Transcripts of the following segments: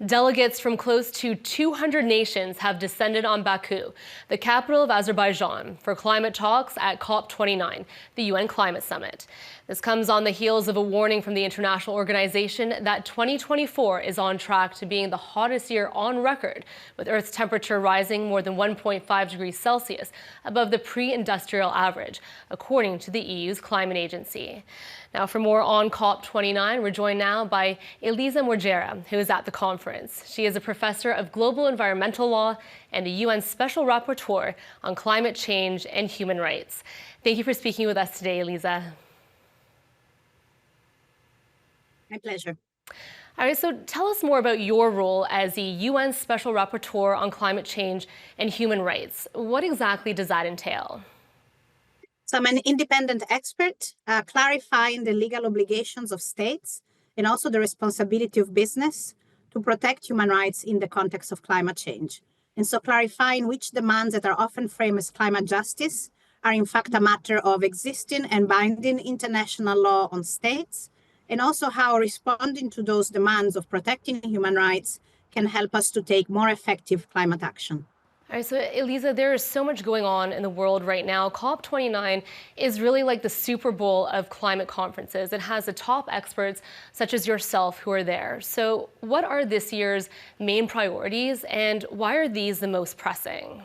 Delegates from close to 200 nations have descended on Baku, the capital of Azerbaijan, for climate talks at COP29, the UN Climate Summit. This comes on the heels of a warning from the international organization that 2024 is on track to being the hottest year on record, with Earth's temperature rising more than 1.5 degrees Celsius above the pre-industrial average, according to the EU's climate agency. Now, for more on COP29, we're joined now by Elisa Morgera, who is at the conference. She is a professor of global environmental law and a UN special rapporteur on climate change and human rights. Thank you for speaking with us today, Elisa. My pleasure. All right, so tell us more about your role as the UN Special Rapporteur on Climate Change and Human Rights. What exactly does that entail? So I'm an independent expert clarifying the legal obligations of states and also the responsibility of business to protect human rights in the context of climate change. And so clarifying which demands that are often framed as climate justice are in fact a matter of existing and binding international law on states, and also how responding to those demands of protecting human rights can help us to take more effective climate action. All right, so Elisa, there is so much going on in the world right now. COP29 is really like the Super Bowl of climate conferences. It has the top experts such as yourself who are there. So what are this year's main priorities and why are these the most pressing?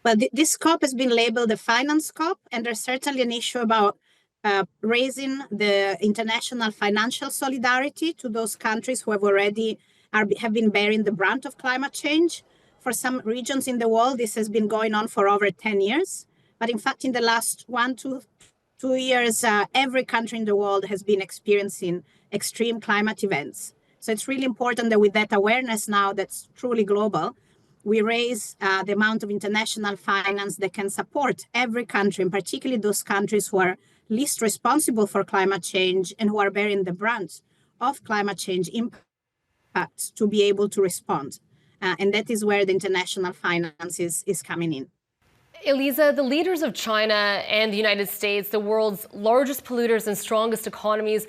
Well, this COP has been labeled the finance COP, and there's certainly an issue about raising the international financial solidarity to those countries who have already have been bearing the brunt of climate change. For some regions in the world, this has been going on for over 10 years. But in fact, in the last 1 to 2 years, every country in the world has been experiencing extreme climate events. So it's really important that with that awareness now that's truly global, we raise the amount of international finance that can support every country, and particularly those countries who are least responsible for climate change and who are bearing the brunt of climate change impacts, to be able to respond. And that is where the international finance is coming in. Elisa, the leaders of China and the United States, the world's largest polluters and strongest economies,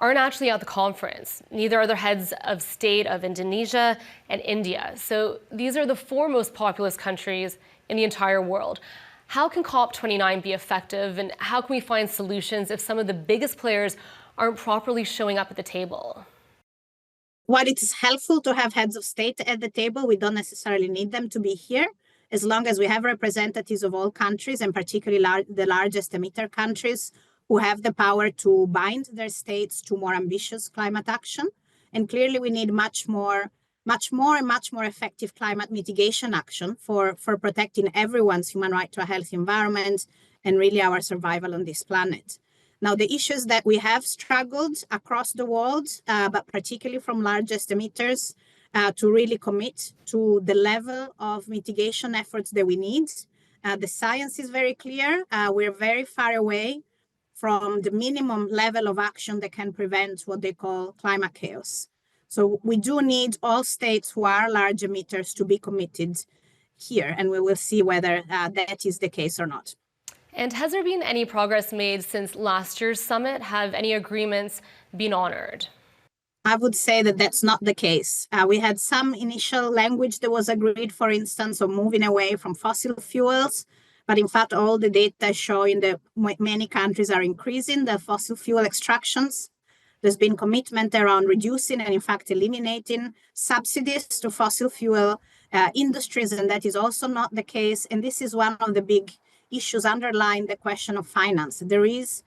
aren't actually at the conference. Neither are the heads of state of Indonesia and India. So these are the four most populous countries in the entire world. How can COP29 be effective, and how can we find solutions if some of the biggest players aren't properly showing up at the table? While it is helpful to have heads of state at the table, we don't necessarily need them to be here, as long as we have representatives of all countries, and particularly the largest emitter countries, who have the power to bind their states to more ambitious climate action. And clearly we need much more effective climate mitigation action for protecting everyone's human right to a healthy environment and really our survival on this planet. Now, the issues that we have struggled across the world, but particularly from largest emitters, to really commit to the level of mitigation efforts that we need. The science is very clear. We're very far away from the minimum level of action that can prevent what they call climate chaos. So we do need all states who are large emitters to be committed here, and we will see whether that is the case or not. And has there been any progress made since last year's summit? Have any agreements been honored? I would say that that's not the case. We had some initial language that was agreed, for instance, of moving away from fossil fuels. But in fact, all the data showing that many countries are increasing the fossil fuel extractions. There's been commitment around reducing and in fact eliminating subsidies to fossil fuel industries, and that is also not the case. And this is one of the big issues underlying the question of finance. There is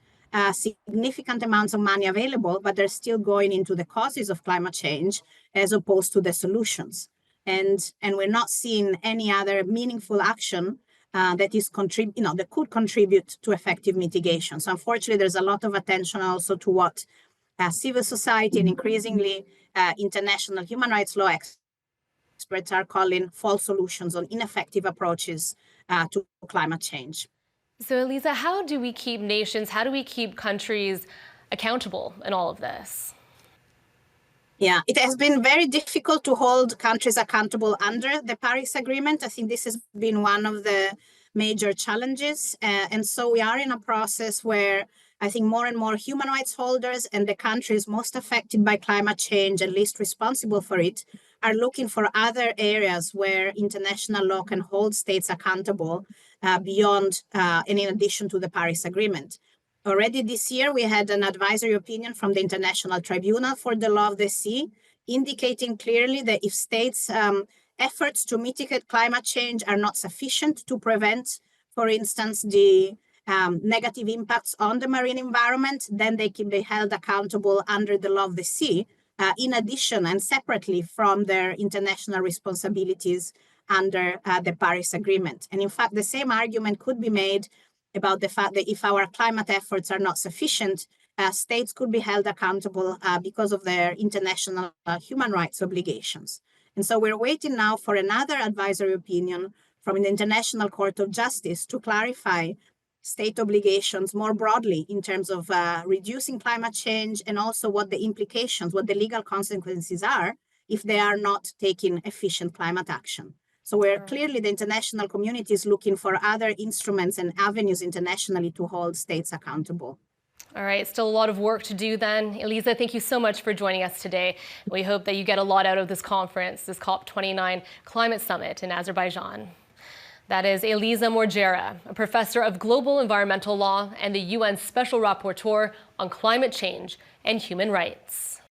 significant amounts of money available, but they're still going into the causes of climate change as opposed to the solutions. And we're not seeing any other meaningful action that could contribute to effective mitigation. So unfortunately, there's a lot of attention also to what civil society and increasingly international human rights law experts are calling false solutions on ineffective approaches to climate change. So Elisa, how do we keep countries accountable in all of this? Yeah, it has been very difficult to hold countries accountable under the Paris Agreement. I think this has been one of the major challenges. And so we are in a process where I think more and more human rights holders and the countries most affected by climate change and least responsible for it are looking for other areas where international law can hold states accountable beyond and in addition to the Paris Agreement. Already this year, we had an advisory opinion from the International Tribunal for the Law of the Sea, indicating clearly that if states' efforts to mitigate climate change are not sufficient to prevent, for instance, the negative impacts on the marine environment, then they can be held accountable under the Law of the Sea, in addition and separately from their international responsibilities under the Paris Agreement. And in fact, the same argument could be made about the fact that if our climate efforts are not sufficient, states could be held accountable because of their international human rights obligations. And so we're waiting now for another advisory opinion from the International Court of Justice to clarify state obligations more broadly in terms of reducing climate change and also what the implications, what the legal consequences are if they are not taking efficient climate action. So we're clearly, the international community is looking for other instruments and avenues internationally to hold states accountable. All right, still a lot of work to do then. Elisa, thank you so much for joining us today. We hope that you get a lot out of this conference, this COP29 Climate Summit in Azerbaijan. That is Elisa Morgera, a professor of global environmental law and the UN Special Rapporteur on climate change and human rights.